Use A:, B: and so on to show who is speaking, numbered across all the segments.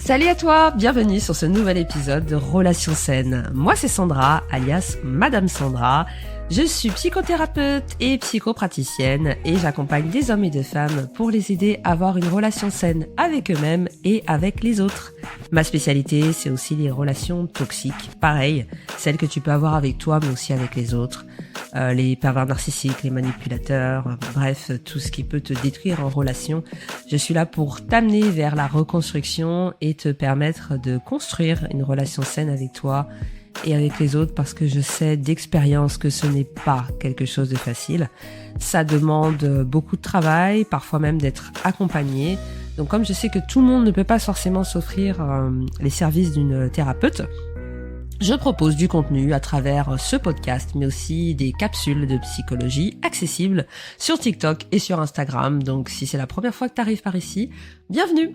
A: Salut à toi, bienvenue sur ce nouvel épisode de Relations saines. Moi c'est Sandra, alias Madame Sandra. Je suis psychothérapeute et psychopraticienne et j'accompagne des hommes et des femmes pour les aider à avoir une relation saine avec eux-mêmes et avec les autres. Ma spécialité, c'est aussi les relations toxiques, pareil, celles que tu peux avoir avec toi mais aussi avec les autres. Les pervers narcissiques, les manipulateurs, bref, tout ce qui peut te détruire en relation. Je suis là pour t'amener vers la reconstruction et te permettre de construire une relation saine avec toi et avec les autres parce que je sais d'expérience que ce n'est pas quelque chose de facile. Ça demande beaucoup de travail, parfois même d'être accompagné. Donc comme je sais que tout le monde ne peut pas forcément s'offrir les services d'une thérapeute, je propose du contenu à travers ce podcast, mais aussi des capsules de psychologie accessibles sur TikTok et sur Instagram. Donc si c'est la première fois que tu arrives par ici, bienvenue.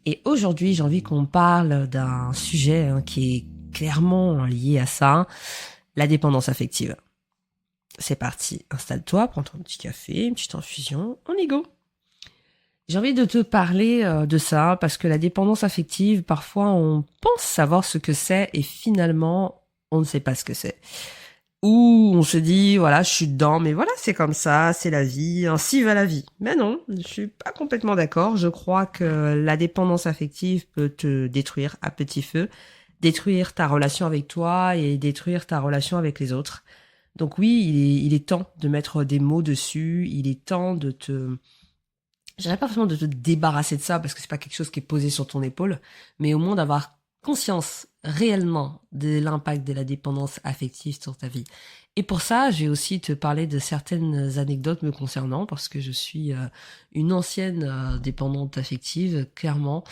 A: Et aujourd'hui, j'ai envie qu'on parle d'un sujet qui est clairement lié à ça, la dépendance affective. C'est parti, installe-toi, prends ton petit café, une petite infusion, on y go. J'ai envie de te parler de ça parce que la dépendance affective, parfois on pense savoir ce que c'est et finalement on ne sait pas ce que c'est. Ou on se dit, voilà, je suis dedans, mais voilà, c'est comme ça, c'est la vie, ainsi va la vie. Mais non, je suis pas complètement d'accord. Je crois que la dépendance affective peut te détruire à petit feu, détruire ta relation avec toi et détruire ta relation avec les autres. Donc oui, il est temps de mettre des mots dessus, il est temps de je dirais pas forcément de te débarrasser de ça parce que c'est pas quelque chose qui est posé sur ton épaule, mais au moins d'avoir conscience réellement de l'impact de la dépendance affective sur ta vie. Et pour ça, je vais aussi te parler de certaines anecdotes me concernant parce que je suis une ancienne dépendante affective, clairement,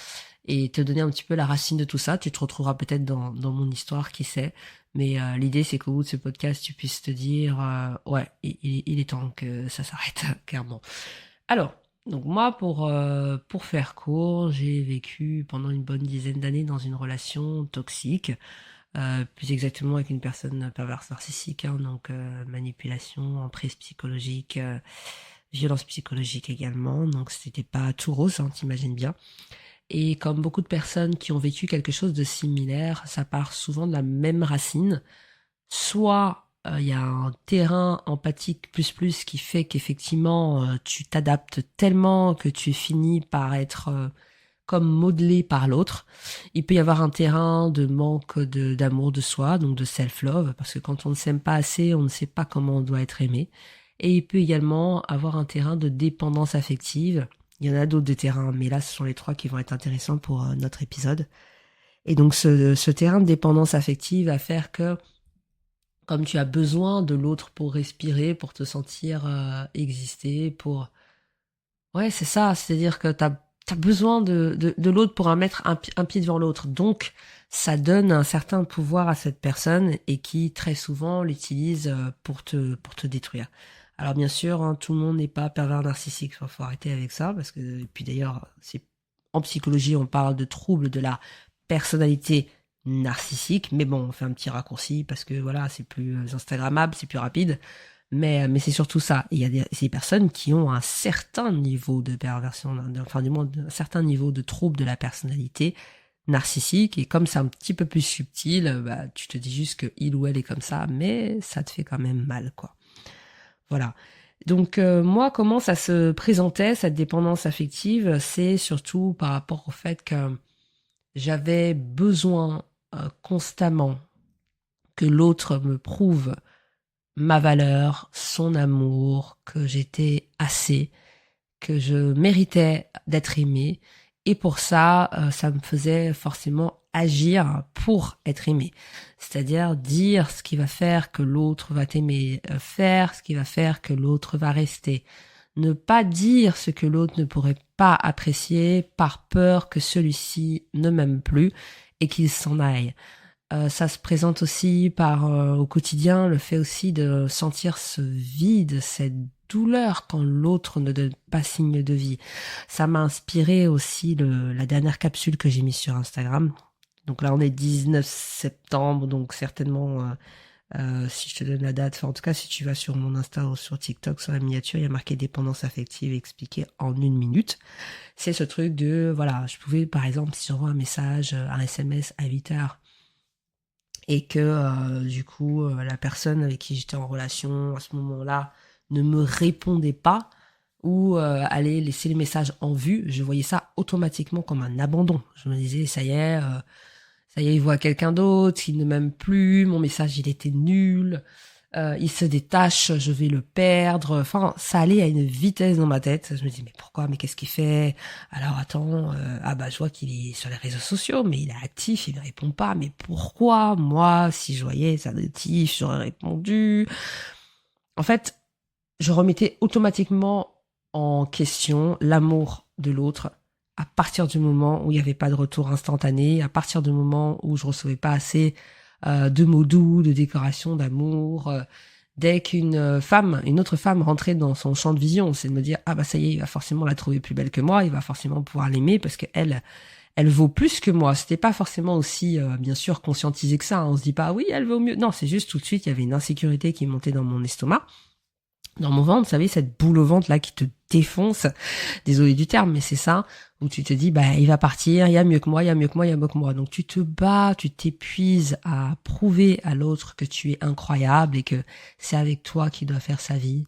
A: et te donner un petit peu la racine de tout ça. Tu te retrouveras peut-être dans mon histoire, qui sait. Mais l'idée, c'est qu'au bout de ce podcast, tu puisses te dire, ouais, il est temps que ça s'arrête, clairement. Alors, donc moi, pour faire court, j'ai vécu pendant une bonne dizaine d'années dans une relation toxique, plus exactement avec une personne perverse narcissique, donc manipulation, emprise psychologique, violence psychologique également, donc c'était pas tout rose, t'imagines bien. Et comme beaucoup de personnes qui ont vécu quelque chose de similaire, ça part souvent de la même racine, soit il y a un terrain empathique plus qui fait qu'effectivement tu t'adaptes tellement que tu finis par être comme modelé par l'autre. Il peut y avoir un terrain de manque d'amour de soi, donc de self-love, parce que quand on ne s'aime pas assez, on ne sait pas comment on doit être aimé. Et il peut également avoir un terrain de dépendance affective. Il y en a d'autres des terrains, mais là ce sont les trois qui vont être intéressants pour notre épisode. Et donc ce terrain de dépendance affective va faire que comme tu as besoin de l'autre pour respirer, pour te sentir exister, pour... Ouais, c'est ça, c'est-à-dire que t'as besoin de l'autre pour mettre un pied devant l'autre. Donc, ça donne un certain pouvoir à cette personne et qui, très souvent, l'utilise pour te détruire. Alors, bien sûr, tout le monde n'est pas pervers narcissique, faut arrêter avec ça, parce que... Et puis d'ailleurs, en psychologie, on parle de troubles de la personnalité narcissique, mais bon, on fait un petit raccourci parce que voilà, c'est plus instagrammable, c'est plus rapide, mais c'est surtout ça. Il y a des personnes qui ont un certain niveau de perversion, enfin du moins un certain niveau de trouble de la personnalité narcissique, et comme c'est un petit peu plus subtil, bah, tu te dis juste que il ou elle est comme ça, mais ça te fait quand même mal, quoi. Voilà. Donc moi, comment ça se présentait, cette dépendance affective, c'est surtout par rapport au fait que j'avais besoin constamment que l'autre me prouve ma valeur, son amour, que j'étais assez, que je méritais d'être aimée. Et pour ça, ça me faisait forcément agir pour être aimé. C'est-à-dire dire ce qui va faire que l'autre va t'aimer, faire ce qui va faire que l'autre va rester. Ne pas dire ce que l'autre ne pourrait pas apprécier par peur que celui-ci ne m'aime plus et qu'il s'en aille. Ça se présente aussi par au quotidien le fait aussi de sentir ce vide, cette douleur quand l'autre ne donne pas signe de vie. Ça m'a inspiré aussi la dernière capsule que j'ai mise sur Instagram. Donc là on est 19 septembre, donc certainement Si je te donne la date, enfin en tout cas si tu vas sur mon Insta ou sur TikTok, sur la miniature, il y a marqué dépendance affective expliqué en 1 minute. C'est ce truc de, voilà, je pouvais par exemple si j'envoie un message, un SMS à 8h et que du coup la personne avec qui j'étais en relation à ce moment-là ne me répondait pas ou allait laisser le message en vue, je voyais ça automatiquement comme un abandon. Je me disais ça y est, il voit quelqu'un d'autre, il ne m'aime plus, mon message il était nul, il se détache, je vais le perdre. Enfin, ça allait à une vitesse dans ma tête. Je me dis mais pourquoi, mais qu'est-ce qu'il fait? Alors attends, ah bah je vois qu'il est sur les réseaux sociaux, mais il est actif, il ne répond pas. Mais pourquoi moi, si je voyais sa notif, j'aurais répondu? En fait, je remettais automatiquement en question l'amour de l'autre à partir du moment où il n'y avait pas de retour instantané, à partir du moment où je recevais pas assez de mots doux, de déclarations d'amour. Dès qu'une femme, une autre femme rentrait dans son champ de vision, c'est de me dire ah bah ça y est, il va forcément la trouver plus belle que moi, il va forcément pouvoir l'aimer parce que elle vaut plus que moi. C'était pas forcément aussi bien sûr conscientisé que ça. Hein. On se dit pas oui elle vaut mieux. Non, c'est juste tout de suite il y avait une insécurité qui montait dans mon estomac. Dans mon ventre, vous savez, cette boule au ventre là qui te défonce, désolé du terme, mais c'est ça, où tu te dis, bah, il va partir, il y a mieux que moi, il y a mieux que moi, il y a mieux que moi. Donc tu te bats, tu t'épuises à prouver à l'autre que tu es incroyable et que c'est avec toi qu'il doit faire sa vie,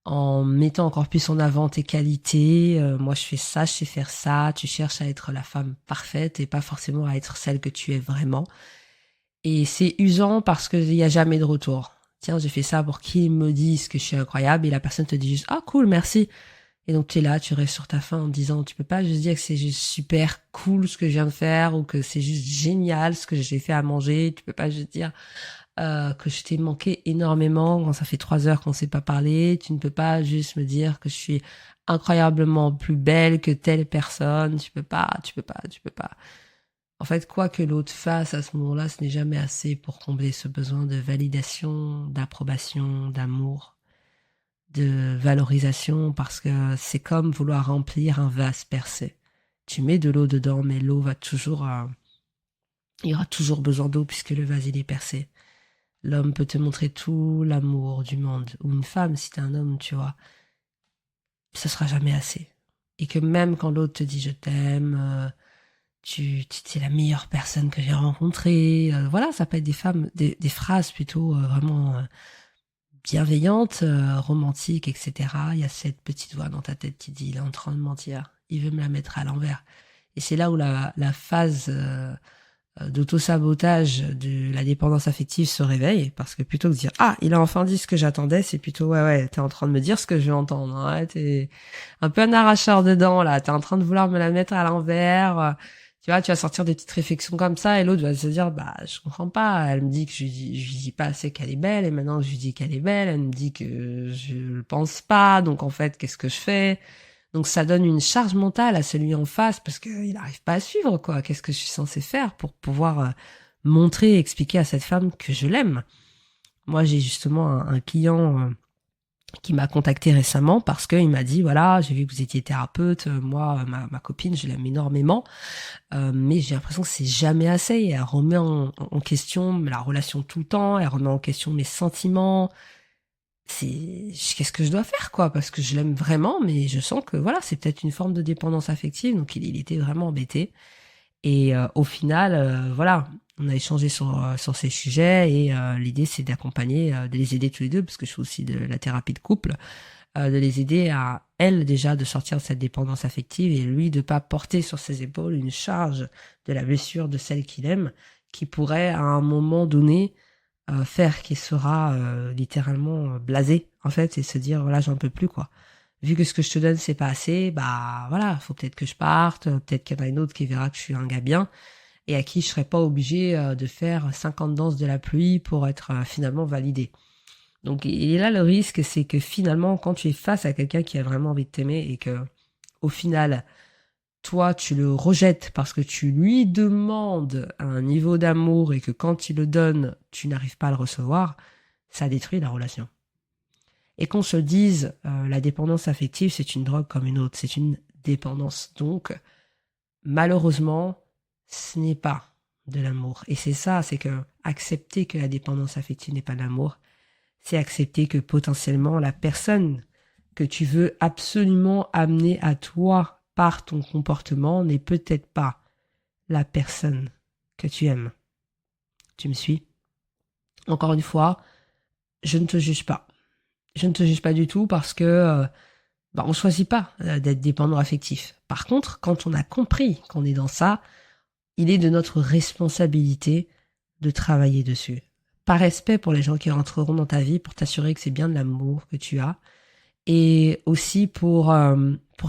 A: en mettant encore plus en avant tes qualités. Moi, je fais ça, je sais faire ça. Tu cherches à être la femme parfaite et pas forcément à être celle que tu es vraiment. Et c'est usant parce qu'il n'y a jamais de retour. Tiens, j'ai fait ça pour qu'ils me disent que je suis incroyable et la personne te dit juste ah cool, merci. Et donc tu es là, tu restes sur ta faim en disant tu peux pas juste dire que c'est juste super cool ce que je viens de faire ou que c'est juste génial ce que j'ai fait à manger. Tu peux pas juste dire que je t'ai manqué énormément quand ça fait 3 heures qu'on s'est pas parlé. Tu ne peux pas juste me dire que je suis incroyablement plus belle que telle personne. Tu peux pas. En fait, quoi que l'autre fasse à ce moment-là, ce n'est jamais assez pour combler ce besoin de validation, d'approbation, d'amour, de valorisation, parce que c'est comme vouloir remplir un vase percé. Tu mets de l'eau dedans, mais l'eau va toujours... il y aura toujours besoin d'eau puisque le vase, il est percé. L'homme peut te montrer tout l'amour du monde, ou une femme, si t'es un homme, tu vois. Ce sera jamais assez. Et que même quand l'autre te dit « je t'aime », tu es la meilleure personne que j'ai rencontrée. Voilà, ça peut être des phrases plutôt vraiment bienveillantes, romantiques, etc. Il y a cette petite voix dans ta tête qui dit il est en train de mentir, il veut me la mettre à l'envers. Et c'est là où la phase d'auto-sabotage de la dépendance affective se réveille, parce que plutôt que de dire ah il a enfin dit ce que j'attendais, c'est plutôt ouais t'es en train de me dire ce que je veux entendre, hein, t'es un peu un arracheur dedans là, t'es en train de vouloir me la mettre à l'envers. Tu vois, tu vas sortir des petites réflexions comme ça et l'autre va se dire, bah, je comprends pas. Elle me dit que je lui dis pas assez qu'elle est belle et maintenant que je lui dis qu'elle est belle, elle me dit que je le pense pas. Donc, en fait, qu'est-ce que je fais? Donc, ça donne une charge mentale à celui en face parce qu'il n'arrive pas à suivre, quoi. Qu'est-ce que je suis censée faire pour pouvoir montrer, expliquer à cette femme que je l'aime? Moi, j'ai justement un client qui m'a contacté récemment parce qu'il m'a dit voilà, j'ai vu que vous étiez thérapeute, moi ma copine je l'aime énormément, mais j'ai l'impression que c'est jamais assez. Et elle remet en question la relation tout le temps, elle remet en question mes sentiments. Qu'est-ce que je dois faire quoi, parce que je l'aime vraiment, mais je sens que voilà, c'est peut-être une forme de dépendance affective. Donc il était vraiment embêté. Et au final, voilà, on a échangé sur ces sujets et l'idée c'est d'accompagner, de les aider tous les deux, parce que je fais aussi de la thérapie de couple, de les aider à elle déjà de sortir de cette dépendance affective et lui de pas porter sur ses épaules une charge de la blessure de celle qu'il aime, qui pourrait à un moment donné faire qu'il sera littéralement blasé en fait et se dire voilà j'en peux plus quoi. Vu que ce que je te donne c'est pas assez, bah voilà, faut peut-être que je parte, peut-être qu'il y en a une autre qui verra que je suis un gars bien et à qui je serais pas obligée de faire 50 danses de la pluie pour être finalement validée. Donc et là le risque c'est que finalement quand tu es face à quelqu'un qui a vraiment envie de t'aimer et que au final toi tu le rejettes parce que tu lui demandes un niveau d'amour et que quand tu le donnes tu n'arrives pas à le recevoir, ça détruit la relation. Et qu'on se dise, la dépendance affective, c'est une drogue comme une autre, c'est une dépendance. Donc, malheureusement, ce n'est pas de l'amour. Et c'est ça, c'est que accepter que la dépendance affective n'est pas de l'amour, c'est accepter que potentiellement la personne que tu veux absolument amener à toi par ton comportement n'est peut-être pas la personne que tu aimes. Tu me suis? Encore une fois, je ne te juge pas. Je ne te juge pas du tout parce que on choisit pas d'être dépendant affectif. Par contre, quand on a compris qu'on est dans ça, il est de notre responsabilité de travailler dessus. Par respect pour les gens qui rentreront dans ta vie, pour t'assurer que c'est bien de l'amour que tu as, et aussi pour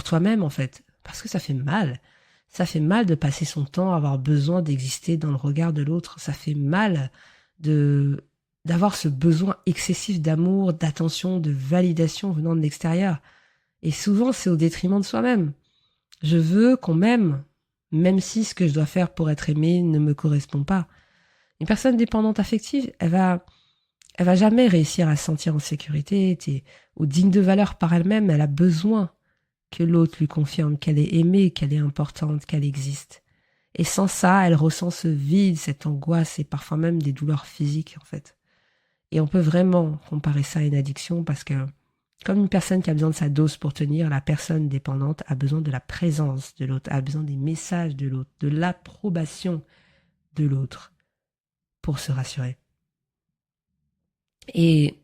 A: toi-même en fait, parce que ça fait mal. Ça fait mal de passer son temps à avoir besoin d'exister dans le regard de l'autre. Ça fait mal de d'avoir ce besoin excessif d'amour, d'attention, de validation venant de l'extérieur. Et souvent, c'est au détriment de soi-même. Je veux qu'on m'aime, même si ce que je dois faire pour être aimé ne me correspond pas. Une personne dépendante affective, elle va jamais réussir à se sentir en sécurité ou digne de valeur par elle-même. Elle a besoin que l'autre lui confirme qu'elle est aimée, qu'elle est importante, qu'elle existe. Et sans ça, elle ressent ce vide, cette angoisse et parfois même des douleurs physiques, en fait. Et on peut vraiment comparer ça à une addiction parce que, comme une personne qui a besoin de sa dose pour tenir, la personne dépendante a besoin de la présence de l'autre, a besoin des messages de l'autre, de l'approbation de l'autre pour se rassurer. Et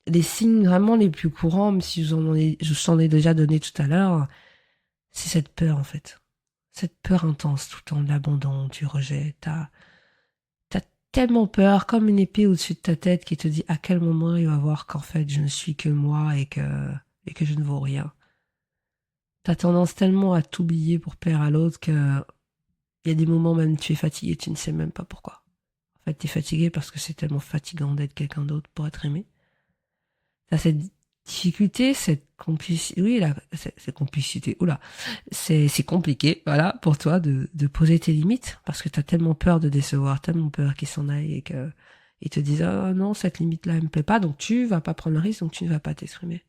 A: les signes vraiment les plus courants, même si je t'en ai déjà donné tout à l'heure, c'est cette peur en fait. Cette peur intense tout le temps de l'abandon, du rejet. T'as tellement peur, comme une épée au-dessus de ta tête qui te dit à quel moment il va voir qu'en fait je ne suis que moi et que je ne vaux rien. T'as tendance tellement à t'oublier pour plaire à l'autre que il y a des moments même tu es fatigué, tu ne sais même pas pourquoi. En fait, t'es fatigué parce que c'est tellement fatigant d'être quelqu'un d'autre pour être aimé. T'as cette difficulté, cette complicité, oui, là, cette complicité, oula, c'est compliqué, voilà, pour toi de poser tes limites, parce que t'as tellement peur de décevoir, tellement peur qu'ils s'en aillent et que ils te disent, oh non, cette limite-là, elle me plaît pas, donc tu vas pas prendre le risque, donc tu ne vas pas t'exprimer.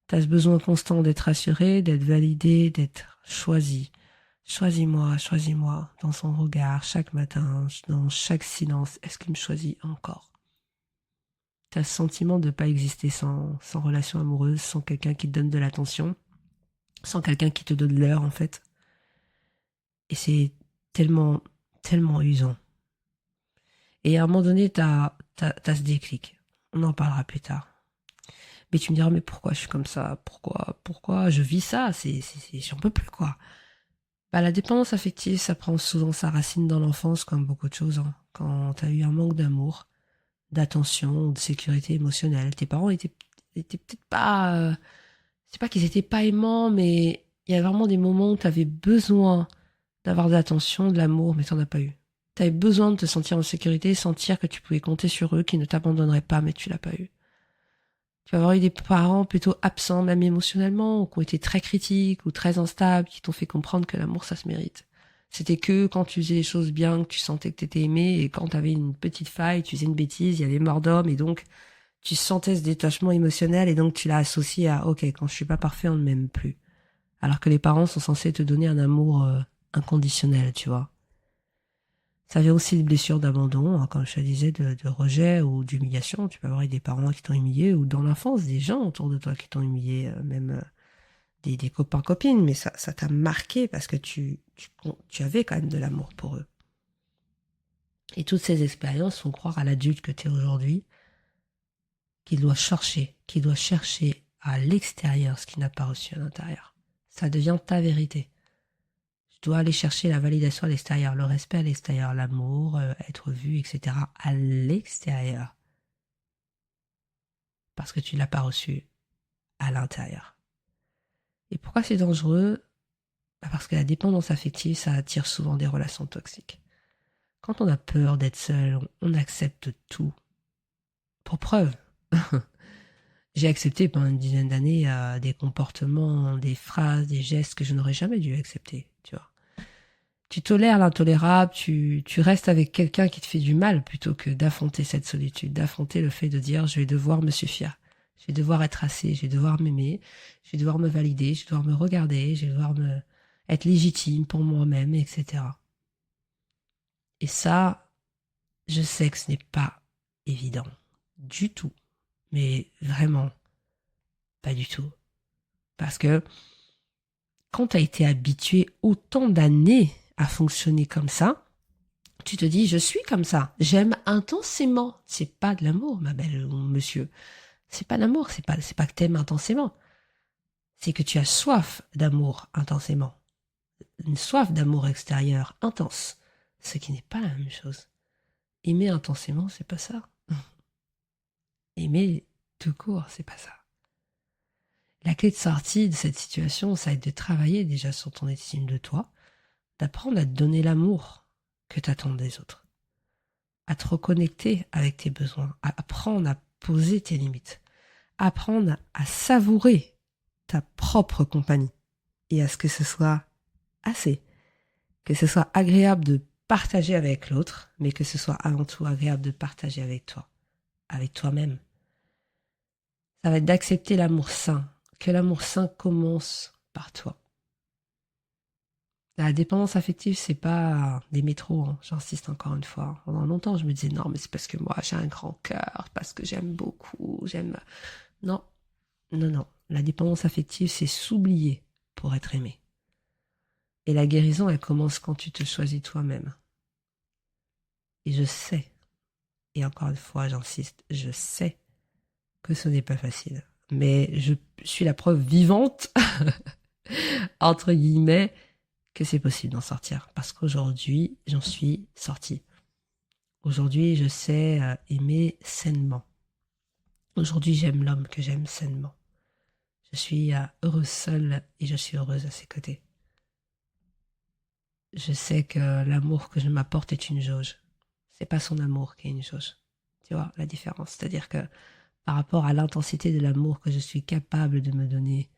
A: T'as ce besoin constant d'être rassuré, d'être validé, d'être choisi. Choisis-moi, dans son regard, chaque matin, dans chaque silence, est-ce qu'il me choisit encore? T'as le sentiment de ne pas exister sans relation amoureuse, sans quelqu'un qui te donne de l'attention, sans quelqu'un qui te donne l'heure, en fait. Et c'est tellement, tellement usant. Et à un moment donné, t'as ce déclic. On en parlera plus tard. Mais tu me diras, mais pourquoi je suis comme ça? Pourquoi je vis ça? J'en peux plus, quoi. Bah, la dépendance affective, ça prend souvent sa racine dans l'enfance, comme beaucoup de choses, hein. Quand t'as eu un manque d'amour, d'attention, de sécurité émotionnelle. Tes parents étaient peut-être pas, c'est pas qu'ils étaient pas aimants, mais il y a vraiment des moments où tu avais besoin d'avoir de l'attention, de l'amour, mais t'en as pas eu. Tu avais besoin de te sentir en sécurité, sentir que tu pouvais compter sur eux, qu'ils ne t'abandonneraient pas, mais tu l'as pas eu. Tu vas avoir eu des parents plutôt absents, même émotionnellement, ou qui ont été très critiques ou très instables, qui t'ont fait comprendre que l'amour, ça se mérite. C'était que quand tu faisais les choses bien, que tu sentais que t'étais aimé, et quand t'avais une petite faille, tu faisais une bêtise, il y avait mort d'homme, et donc tu sentais ce détachement émotionnel, et donc tu l'as associé à ok, quand je suis pas parfait, on ne m'aime plus. Alors que les parents sont censés te donner un amour inconditionnel, tu vois. Ça vient aussi de blessures d'abandon, hein, comme je te disais, de rejet ou d'humiliation. Tu peux avoir des parents qui t'ont humilié, ou dans l'enfance, des gens autour de toi qui t'ont humilié, même des copains, copines, mais ça t'a marqué parce que tu avais quand même de l'amour pour eux. Et toutes ces expériences font croire à l'adulte que tu es aujourd'hui qu'il doit chercher à l'extérieur ce qu'il n'a pas reçu à l'intérieur. Ça devient ta vérité. Tu dois aller chercher la validation à l'extérieur, le respect à l'extérieur, l'amour, être vu, etc. à l'extérieur. Parce que tu ne l'as pas reçu à l'intérieur. Et pourquoi c'est dangereux? Parce que la dépendance affective, ça attire souvent des relations toxiques. Quand on a peur d'être seul, on accepte tout. Pour preuve, j'ai accepté pendant une dizaine d'années des comportements, des phrases, des gestes que je n'aurais jamais dû accepter, tu vois. Tu tolères l'intolérable, tu restes avec quelqu'un qui te fait du mal plutôt que d'affronter cette solitude, d'affronter le fait de dire je vais devoir me suffire, je vais devoir être assez, je vais devoir m'aimer, je vais devoir me valider, je vais devoir me regarder, je vais devoir être légitime pour moi-même, etc. Et ça, je sais que ce n'est pas évident du tout. Mais vraiment, pas du tout. Parce que quand tu as été habitué autant d'années à fonctionner comme ça, tu te dis, je suis comme ça. J'aime intensément. C'est pas de l'amour, ma belle ou monsieur. C'est pas d'amour. C'est pas que t'aimes intensément. C'est que tu as soif d'amour intensément. Une soif d'amour extérieur intense. Ce qui n'est pas la même chose. Aimer intensément, c'est pas ça. Aimer tout court, c'est pas ça. La clé de sortie de cette situation, ça va être de travailler déjà sur ton estime de toi, d'apprendre à te donner l'amour que t'attends des autres, à te reconnecter avec tes besoins, à apprendre à poser tes limites, apprendre à savourer ta propre compagnie et à ce que ce soit assez, que ce soit agréable de partager avec l'autre, mais que ce soit avant tout agréable de partager avec toi, avec toi-même. Ça va être d'accepter l'amour sain, que l'amour sain commence par toi. La dépendance affective, c'est pas des métros, hein. J'insiste encore une fois. Pendant longtemps, je me disais non, mais c'est parce que moi j'ai un grand cœur, parce que j'aime beaucoup, j'aime. Non, non, non. La dépendance affective, c'est s'oublier pour être aimé. Et la guérison, elle commence quand tu te choisis toi-même. Et je sais, et encore une fois, j'insiste, je sais que ce n'est pas facile. Mais je suis la preuve vivante, entre guillemets, que c'est possible d'en sortir. Parce qu'aujourd'hui, j'en suis sortie. Aujourd'hui, je sais aimer sainement. Aujourd'hui, j'aime l'homme que j'aime sainement. Je suis heureuse seule et je suis heureuse à ses côtés. Je sais que l'amour que je m'apporte est une jauge. C'est pas son amour qui est une jauge. Tu vois la différence? C'est-à-dire que par rapport à l'intensité de l'amour que je suis capable de me donner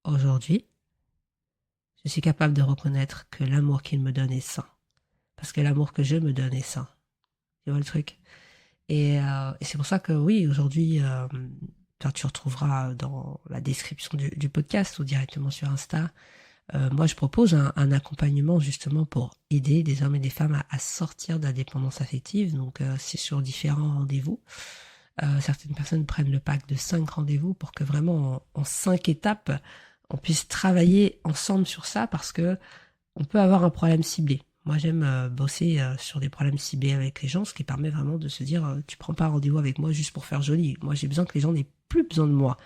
A: aujourd'hui, je suis capable de reconnaître que l'amour qu'il me donne est sain. Parce que l'amour que je me donne est sain. Tu vois le truc? Et c'est pour ça que oui, aujourd'hui, tu retrouveras dans la description du podcast ou directement sur Insta, moi je propose un accompagnement justement pour aider des hommes et des femmes à sortir de la dépendance affective. Donc c'est sur différents rendez-vous. Certaines personnes prennent le pack de 5 rendez-vous pour que vraiment en 5 étapes, on puisse travailler ensemble sur ça parce que on peut avoir un problème ciblé. Moi, j'aime bosser sur des problèmes ciblés avec les gens, ce qui permet vraiment de se dire, tu prends pas rendez-vous avec moi juste pour faire joli. Moi, j'ai besoin que les gens n'aient plus besoin de moi.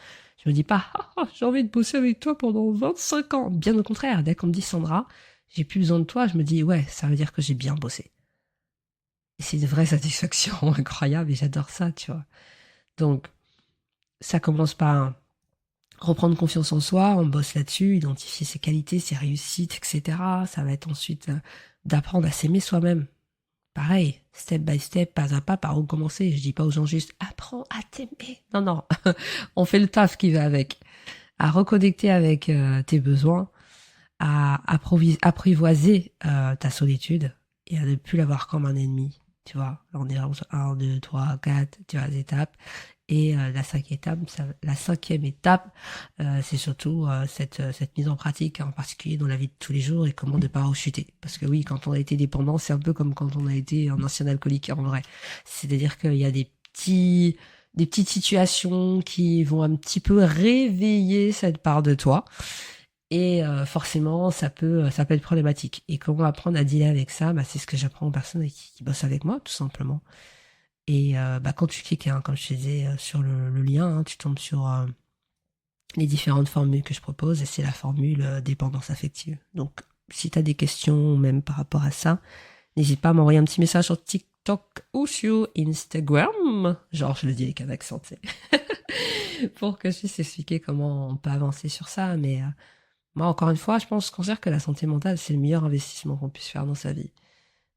A: Je me dis pas, j'ai envie de bosser avec toi pendant 25 ans. Bien au contraire, dès qu'on me dit Sandra, j'ai plus besoin de toi, je me dis, ouais, ça veut dire que j'ai bien bossé. Et c'est une vraie satisfaction incroyable et j'adore ça, tu vois. Donc, ça commence par reprendre confiance en soi, on bosse là-dessus, identifier ses qualités, ses réussites, etc. Ça va être ensuite d'apprendre à s'aimer soi-même. Pareil, step by step, pas à pas, par où commencer. Je dis pas aux gens juste apprends à t'aimer. Non, non, on fait le taf qui va avec. À reconnecter avec tes besoins, à apprivoiser ta solitude et à ne plus l'avoir comme un ennemi. Tu vois, là on est 1, 2, 3, 4, tu vois, les étapes. Et la cinquième étape, c'est surtout cette mise en pratique, en particulier dans la vie de tous les jours, et comment ne pas rechuter. Parce que oui, quand on a été dépendant, c'est un peu comme quand on a été un ancien alcoolique en vrai. C'est-à-dire qu'il y a des petites situations qui vont un petit peu réveiller cette part de toi. Et forcément, ça peut être problématique. Et comment apprendre à dealer avec ça, c'est ce que j'apprends aux personnes qui bossent avec moi, tout simplement. Et quand tu cliques, hein, comme je te disais, sur le lien, hein, tu tombes sur les différentes formules que je propose, et c'est la formule dépendance affective. Donc, si tu as des questions, même par rapport à ça, n'hésite pas à m'envoyer un petit message sur TikTok ou sur Instagram. Genre, je le dis avec un accent, tu sais. Pour que je puisse expliquer comment on peut avancer sur ça. Mais moi, encore une fois, je considère que la santé mentale, c'est le meilleur investissement qu'on puisse faire dans sa vie.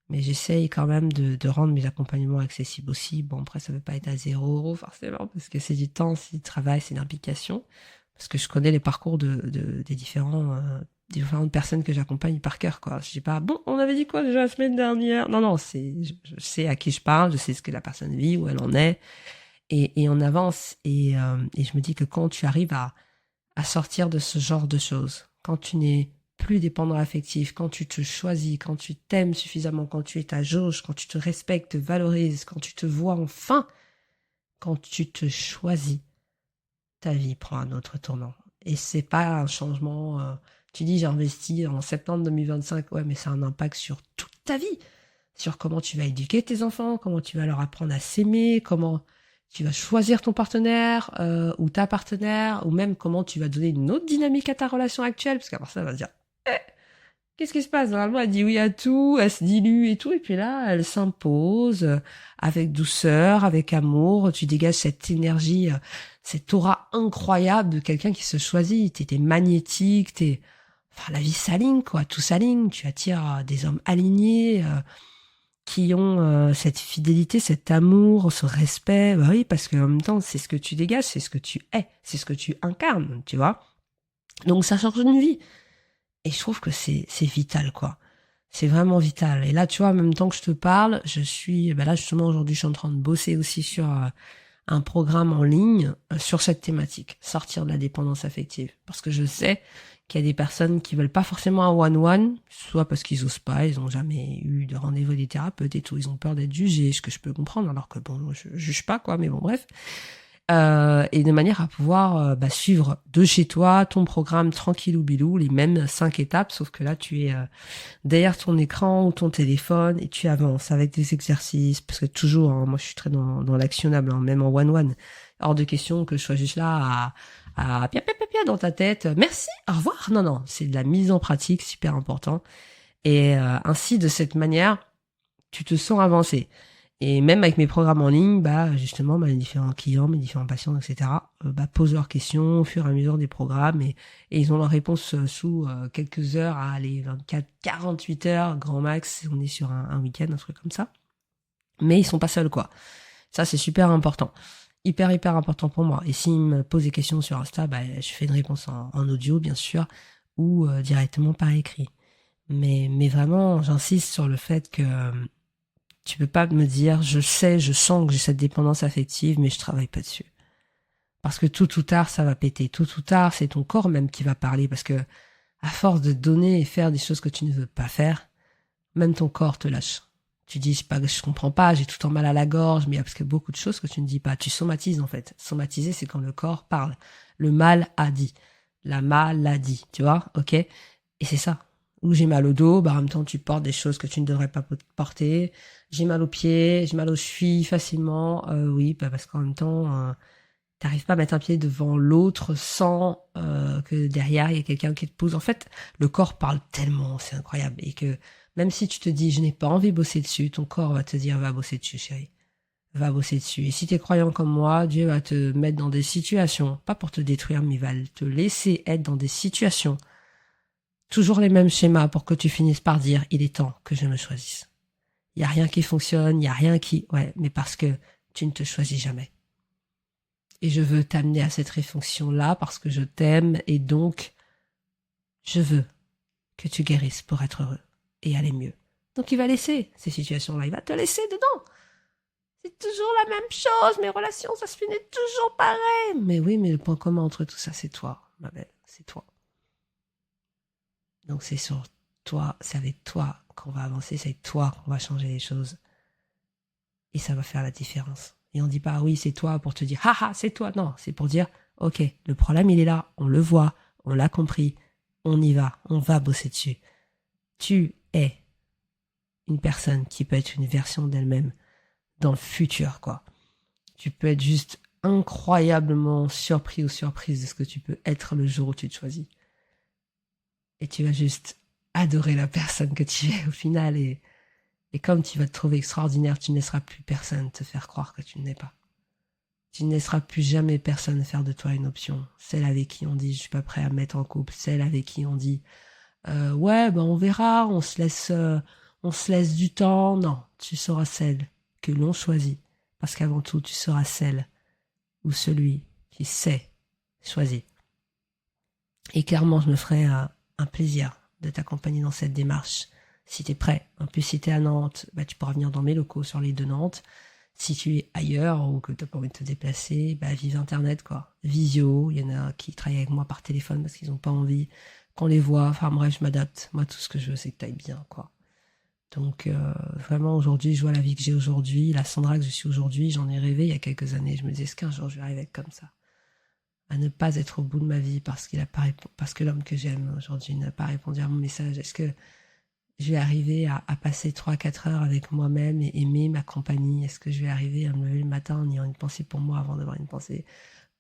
A: Mais j'essaye quand même de rendre mes accompagnements accessibles aussi. Bon, après, ça ne veut pas être à 0 € forcément, parce que c'est du temps, c'est du travail, c'est une implication. Parce que je connais les parcours des différentes personnes que j'accompagne par cœur, quoi. Je dis pas, bon, on avait dit quoi déjà la semaine dernière? Non, non, je sais à qui je parle, je sais ce que la personne vit, où elle en est, et on avance. Et je me dis que quand tu arrives à sortir de ce genre de choses, quand tu n'es plus dépendant affectif, quand tu te choisis, quand tu t'aimes suffisamment, quand tu es ta jauge, quand tu te respectes, te valorises, quand tu te vois enfin, quand tu te choisis, ta vie prend un autre tournant. Et c'est pas un changement. Tu dis j'ai investi en septembre 2025, ouais, mais ça a un impact sur toute ta vie, sur comment tu vas éduquer tes enfants, comment tu vas leur apprendre à s'aimer, comment tu vas choisir ton partenaire ou ta partenaire, ou même comment tu vas donner une autre dynamique à ta relation actuelle, parce qu'après ça, elle va se dire qu'est-ce qui se passe? Normalement, elle dit oui à tout, elle se dilue et tout, et puis là, elle s'impose avec douceur, avec amour. Tu dégages cette énergie, cette aura incroyable de quelqu'un qui se choisit. T'es magnétique, enfin, la vie s'aligne, quoi. Tout s'aligne. Tu attires des hommes alignés qui ont cette fidélité, cet amour, ce respect. Bah oui, parce qu'en même temps, c'est ce que tu dégages, c'est ce que tu es, c'est ce que tu incarnes, tu vois. Donc, ça change une vie. Et je trouve que c'est vital, quoi. C'est vraiment vital. Et là, tu vois, en même temps que je te parle, là, justement, aujourd'hui, je suis en train de bosser aussi sur un programme en ligne sur cette thématique, sortir de la dépendance affective. Parce que je sais qu'il y a des personnes qui veulent pas forcément un one-one, soit parce qu'ils osent pas, ils ont jamais eu de rendez-vous des thérapeutes et tout, ils ont peur d'être jugés, ce que je peux comprendre, alors que bon, je juge pas, quoi, mais bon, bref. Et de manière à pouvoir suivre de chez toi ton programme tranquillou bilou, les mêmes 5 étapes, sauf que là tu es derrière ton écran ou ton téléphone et tu avances avec des exercices, parce que toujours, hein, moi je suis très dans l'actionnable, hein, même en one-one, hors de question que je sois juste là à pia dans ta tête, merci, au revoir, non, c'est de la mise en pratique, super important, et ainsi de cette manière, tu te sens avancer. Et même avec mes programmes en ligne, justement, mes différents clients, mes différents patients, etc., posent leurs questions au fur et à mesure des programmes et ils ont leurs réponses sous quelques heures à aller 24, 48 heures, grand max, on est sur un week-end, un truc comme ça. Mais ils sont pas seuls, quoi. Ça, c'est super important. Hyper important pour moi. Et s'ils me posent des questions sur Insta, je fais une réponse en audio, bien sûr, ou directement par écrit. Mais vraiment, j'insiste sur le fait que tu peux pas me dire, je sens que j'ai cette dépendance affective, mais je travaille pas dessus. Parce que tôt ou tard, ça va péter. Tôt ou tard, c'est ton corps même qui va parler. Parce que, à force de donner et faire des choses que tu ne veux pas faire, même ton corps te lâche. Tu dis, je comprends pas, j'ai tout en mal à la gorge, mais il y a parce que beaucoup de choses que tu ne dis pas. Tu somatises, en fait. Somatiser, c'est quand le corps parle. Le mal a dit. La maladie, tu vois, ok? Et c'est ça. Ou j'ai mal au dos, en même temps tu portes des choses que tu ne devrais pas porter. J'ai mal aux pieds, j'ai mal aux chevilles facilement. Oui, parce qu'en même temps, t'arrives pas à mettre un pied devant l'autre sans que derrière il y a quelqu'un qui te pousse. En fait, le corps parle tellement, c'est incroyable. Et que même si tu te dis je n'ai pas envie de bosser dessus, ton corps va te dire va bosser dessus, chérie. Va bosser dessus. Et si t'es croyant comme moi, Dieu va te mettre dans des situations, pas pour te détruire, mais il va te laisser être dans des situations. Toujours les mêmes schémas pour que tu finisses par dire il est temps que je me choisisse. Il y a rien qui fonctionne, il y a rien qui... Ouais, mais parce que tu ne te choisis jamais. Et je veux t'amener à cette réflexion-là parce que je t'aime et donc je veux que tu guérisses pour être heureux et aller mieux. Donc il va laisser ces situations-là, il va te laisser dedans. C'est toujours la même chose, mes relations, ça se finit toujours pareil. Mais oui, mais le point commun entre tout ça, c'est toi, ma belle, c'est toi. Donc c'est sur toi, c'est avec toi qu'on va avancer, c'est avec toi qu'on va changer les choses. Et ça va faire la différence. Et on dit pas oui, c'est toi pour te dire haha, c'est toi. Non, c'est pour dire ok, le problème il est là, on le voit, on l'a compris, on y va, on va bosser dessus. Tu es une personne qui peut être une version d'elle-même dans le futur, quoi. Tu peux être juste incroyablement surpris ou surprise de ce que tu peux être le jour où tu te choisis. Et tu vas juste adorer la personne que tu es au final. Et comme tu vas te trouver extraordinaire, tu ne laisseras plus personne te faire croire que tu ne l'es pas. Tu ne laisseras plus jamais personne faire de toi une option. Celle avec qui on dit je suis pas prêt à me mettre en couple. Celle avec qui on dit on verra, on se laisse du temps. Non, tu seras celle que l'on choisit. Parce qu'avant tout, tu seras celle ou celui qui sait choisir. Et clairement, je me ferai un plaisir de t'accompagner dans cette démarche. Si tu es prêt, en plus si tu es à Nantes, tu pourras venir dans mes locaux sur l'île de Nantes. Si tu es ailleurs ou que tu n'as pas envie de te déplacer, vive Internet, quoi. Visio, il y en a qui travaillent avec moi par téléphone parce qu'ils n'ont pas envie qu'on les voit. Enfin bref, je m'adapte. Moi, tout ce que je veux, c'est que t'ailles bien, quoi. Donc vraiment, aujourd'hui, je vois la vie que j'ai aujourd'hui, la Sandra que je suis aujourd'hui. J'en ai rêvé il y a quelques années. Je me disais, est-ce qu'un jour, je vais arriver à être comme ça? À ne pas être au bout de ma vie parce que l'homme que j'aime aujourd'hui n'a pas répondu à mon message. Est-ce que je vais arriver à passer 3-4 heures avec moi-même et aimer ma compagnie? Est-ce que je vais arriver à me lever le matin en ayant une pensée pour moi avant d'avoir une pensée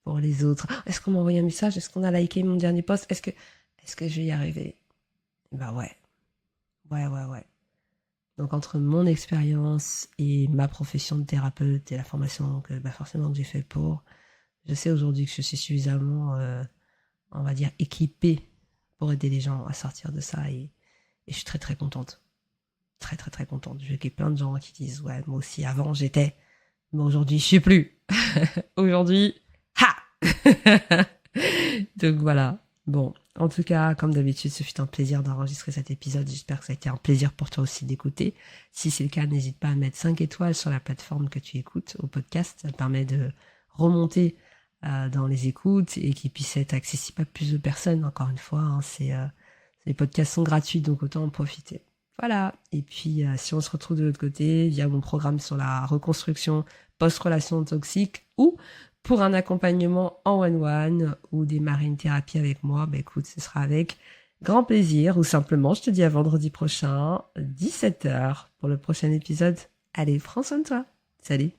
A: pour les autres? Est-ce qu'on m'a envoyé un message? Est-ce qu'on a liké mon dernier post? Est-ce que je vais y arriver? Bah ouais. Ouais. Donc entre mon expérience et ma profession de thérapeute et la formation que forcément que j'ai fait pour, je sais aujourd'hui que je suis suffisamment, on va dire, équipée pour aider les gens à sortir de ça et je suis très très contente. Très contente. Je vois qu'il y a plein de gens qui disent ouais, moi aussi avant j'étais, mais aujourd'hui je suis plus. Aujourd'hui, ha. Donc voilà. Bon, en tout cas, comme d'habitude, ce fut un plaisir d'enregistrer cet épisode. J'espère que ça a été un plaisir pour toi aussi d'écouter. Si c'est le cas, n'hésite pas à mettre 5 étoiles sur la plateforme que tu écoutes au podcast. Ça permet de remonter dans les écoutes et qu'il puisse être accessible à plus de personnes. Encore une fois, hein, les podcasts sont gratuits, donc autant en profiter. Voilà. Et puis, si on se retrouve de l'autre côté via mon programme sur la reconstruction post-relation toxique ou pour un accompagnement en one-one ou démarrer une thérapie avec moi, bah écoute, ce sera avec grand plaisir ou simplement, je te dis à vendredi prochain, 17h pour le prochain épisode. Allez, prends soin de toi. Salut.